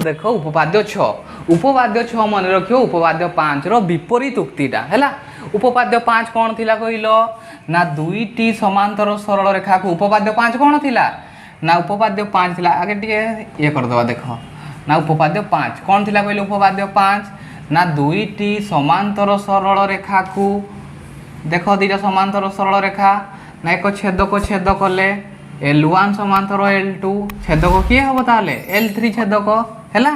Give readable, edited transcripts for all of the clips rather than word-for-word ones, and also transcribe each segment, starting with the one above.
देख उपपाद्य 6 उपपाद्य 6 मन रख उपपाद्य 5 रो विपरीत उक्तिटा है। उपपाद्य 5 कौन थिला कहल ना दुईटी समांतर सरल रेखा को उपपाद्य 5 कौन थिला ना उपपाद्य 5 थिला आगे टिके ये करदवा देख ना उपपाद्य 5 कौन थिला कहल उपपाद्य 5 ना दुईटी समांतर सरल रेखा को देख दुईटा समांतर सरल रेखा ना एक छेदक छेद कले L1 समांतर L2 छेदक किए हम ताले L3 छेदक है ना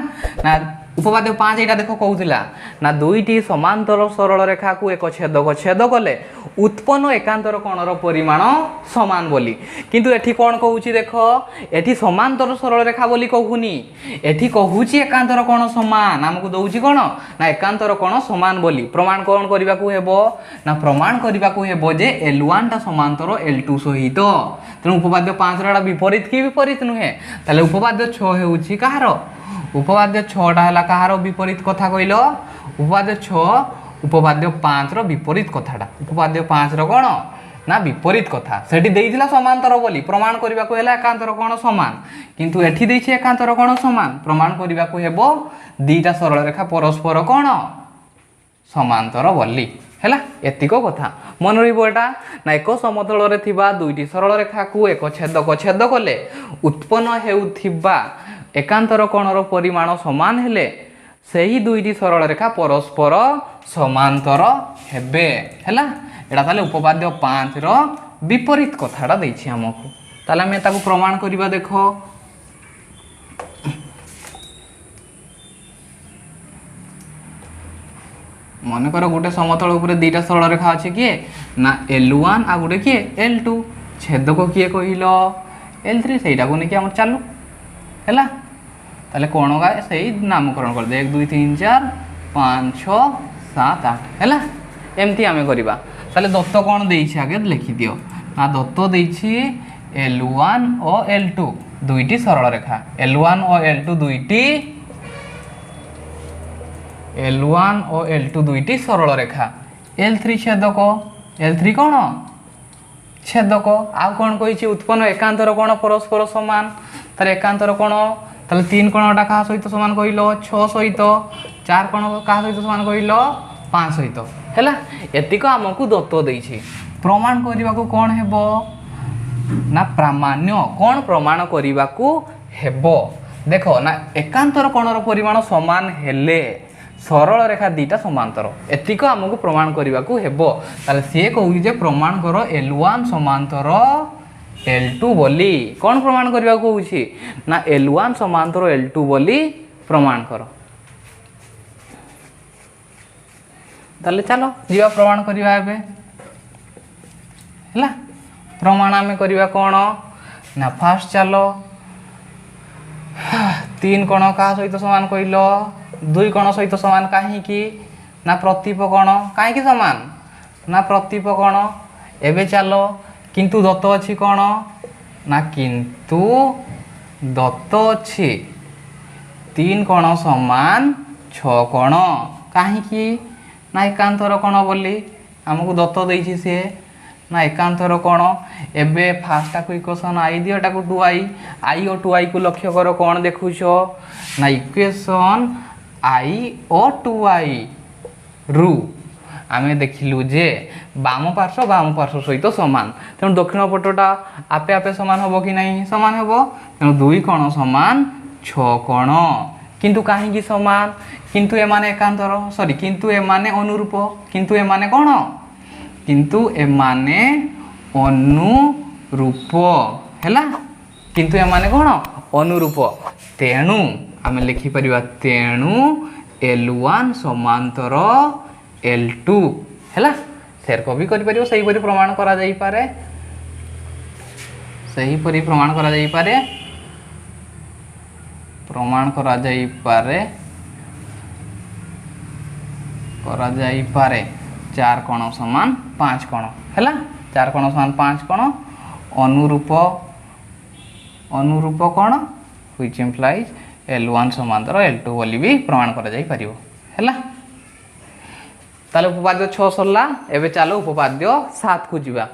उपपाद्य 5 यहाँ देख कहूला ना दुईटी समांतर सरल रेखा को एक छेदक छेद कले उत्पन्न एकांतर कोणर परिमाण समान बोली किंतु एठी कौन कहूँ देख एठी समांतर सरल रेखा बोली कहूनी एठी कहूँ एकांतर कोण समान आमको दौची कौन ना एकांतर कोण समान बोली प्रमाण कौन करने को हेबो ना प्रमाण करने को हेबो जे L1 टा समांतर L2 सहित तेणु उपपाद्य 5 रा विपरीत कि विपरीत नुहे ताले उपपाद्य 6 हेउची कहार उपपाद्य 6टा है कहार विपरीत कथा कहल उपपाद्य 6 उपपाद्य 5 रो विपरीत कथाटा उपपाद्य 5 रो कौन ना विपरीत कथा सेठी देइथिला समांतर बोली प्रमाण करने को हेला एकांतर कोण समान किंतु एठी देइछि एकांतर कोण समान प्रमाण करने को हेबो दीटा सरल रेखा परस्पर कोण समांतर बोली है एतिक कथा मन रहा ना एक समतल रे थिबा दुईटी सरल रेखा को एक छेदक छेद कले उत्पन्न हेउथिबा एकांतर कोणर परिमाण समान हेले सही दुईटी सरल रेखा परस्पर समांतर हेबे हैला एटा ताले उपपाद्य 5 रो विपरीत कथाटा देछि हमकु ताले हम ताकू प्रमाण करिबा देखो मन कर गोटे समतल उपरे दुईटा सरल रेखा अछि किए ना L1 आ गोटे किए L2 छेदक किए कहिल L3 सेटा को नेकी हम चालू हैला ताले कोण का सही नामकरण कर दे 1 2 3 4 5 6 7 8 हैला एमती आमे करबा ताले दत्त कोण देइछि आगे लिखि दियो ना दत्त देइछि L1 और L2 दुईटी सरल रेखा L1 और L2 दुईटी L1 और L2 दुईटी सरल रेखा L3 छेदक L3 कोण छेदक आ कोण कहिछि उत्पन्न एकांतर कोण परस्पर समान तार एकांतर कोण ताले 3 कोणटा का सहित समान कहिलो 6 सहित 4 कोण का सहित समान कहिलो 5 सहित हैला एतिक हमकु दत्त देइछि प्रमाण करबा को कोन हेबो ना प्रामाण्य कोन प्रमाण करबा को हेबो देखो ना एकांतर कोणर परिमाण समान हेले सरल रेखा दीटा समांतर एतिक हमकु प्रमाण करबा को हेबो ताले से कहू जे प्रमाण करो L1 समांतर L2 बोली कौन प्रमाण करबा को होछि ना L1 समांतर L2 बोली प्रमाण करो ताले चलो जीवा प्रमाण करबा एबे हैला प्रमाण आमे करबा कोन ना फास्ट चलो 3 कोण का सहित समान कहिलो 2 कोण सहित समान काहे की ना प्रतीप कोण काहे की समान ना प्रतीप कोण एबे चलो किंतु दत्त अछि कोण ना किंतु दत्त अछि 3 कोण समान 6 कोण काहे की ना एकांतर कोण बोली हमकु दत्त देइछि से ना एकांतर कोण एबे फास्टा को इक्वेशन आई दियो टाको 2i i और 2i को लक्ष्य करो कोण देखुछो ना इक्वेशन i और 2i रु आमे देखिलु जे बाम पार्श्व सहित समान तेणु दक्षिण पटटा आपे आपे समान होबो कि नहीं समान होबो तेणु 2 कोण समान 6 कोण किंतु काहे की समान किंतु एमाने एकांतर सॉरी किंतु एमाने अनुरूप किंतु एमाने कोण किंतु एमाने अनुरूप हैला किंतु एमाने कोण अनुरूप तेणु आमे लिखि परिबा तेणु L1 समांतर L2 हैला सेर को भी करि परिबो सही परि प्रमाण करा जाई पारे सही परि प्रमाण करा जाई पारे प्रमाण करा जाई पारे 4 कोण समान 5 कोण हैला 4 कोण समान 5 कोण अनुरूप कोण व्हिच इंप्लाइज L1 समांतर L2 बोली भी प्रमाण करा जाई परिबो हैला ताले उपपाद्य 6 सरला एबे चलो उपपाद्य 7 को जीवा